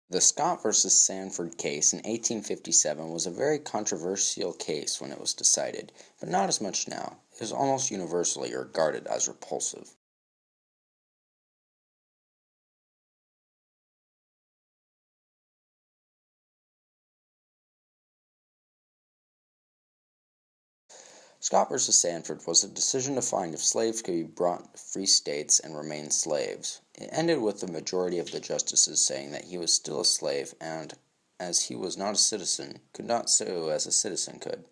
The Scott versus Sanford case in 1857 was a very controversial case when it was decided, but not as much now. It is almost universally regarded as repulsive. Scott versus Sanford was a decision to find if slaves could be brought to free states and remain slaves. It ended with the majority of the justices saying that he was still a slave and, as he was not a citizen, could not sue as a citizen could.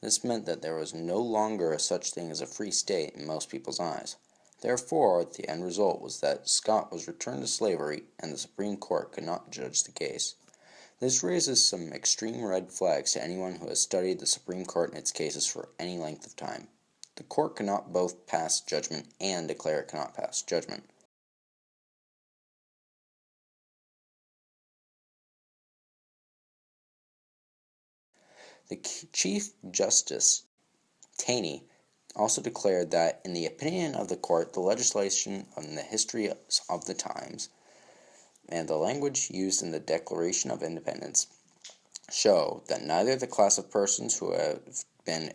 This meant that there was no longer such thing as a free state in most people's eyes. Therefore, the end result was that Scott was returned to slavery, and the Supreme Court could not judge the case. This raises some extreme red flags to anyone who has studied the Supreme Court and its cases for any length of time. The court cannot both pass judgment and declare it cannot pass judgment. The Chief Justice, Taney, also declared that, in the opinion of the court, the legislation and the history of the times and the language used in the Declaration of Independence show that neither the class of persons who have been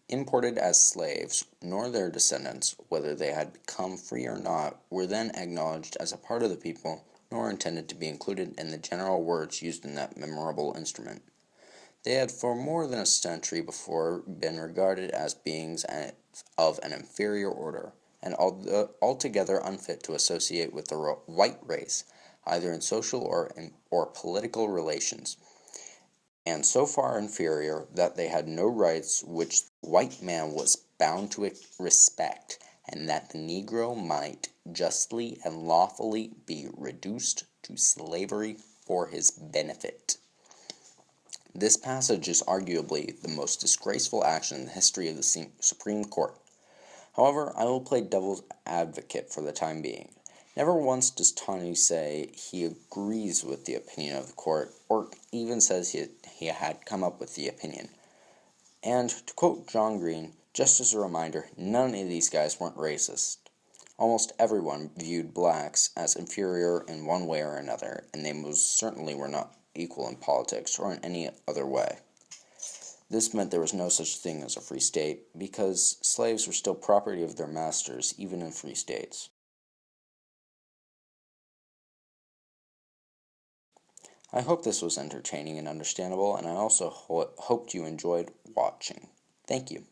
imported as slaves nor their descendants, whether they had become free or not, were then acknowledged as a part of the people, nor intended to be included in the general words used in that memorable instrument. They had for more than a century before been regarded as beings of an inferior order, and altogether unfit to associate with the white race, either in social or political relations, and so far inferior that they had no rights which the white man was bound to respect, and that the Negro might justly and lawfully be reduced to slavery for his benefit. This passage is arguably the most disgraceful action in the history of the Supreme Court. However, I will play devil's advocate for the time being. Never once does Taney say he agrees with the opinion of the court, or even says he had come up with the opinion. And, to quote John Green, just as a reminder, none of these guys weren't racist. Almost everyone viewed blacks as inferior in one way or another, and they most certainly were not equal in politics or in any other way. This meant there was no such thing as a free state, because slaves were still property of their masters, even in free states. I hope this was entertaining and understandable, and I also hoped you enjoyed watching. Thank you.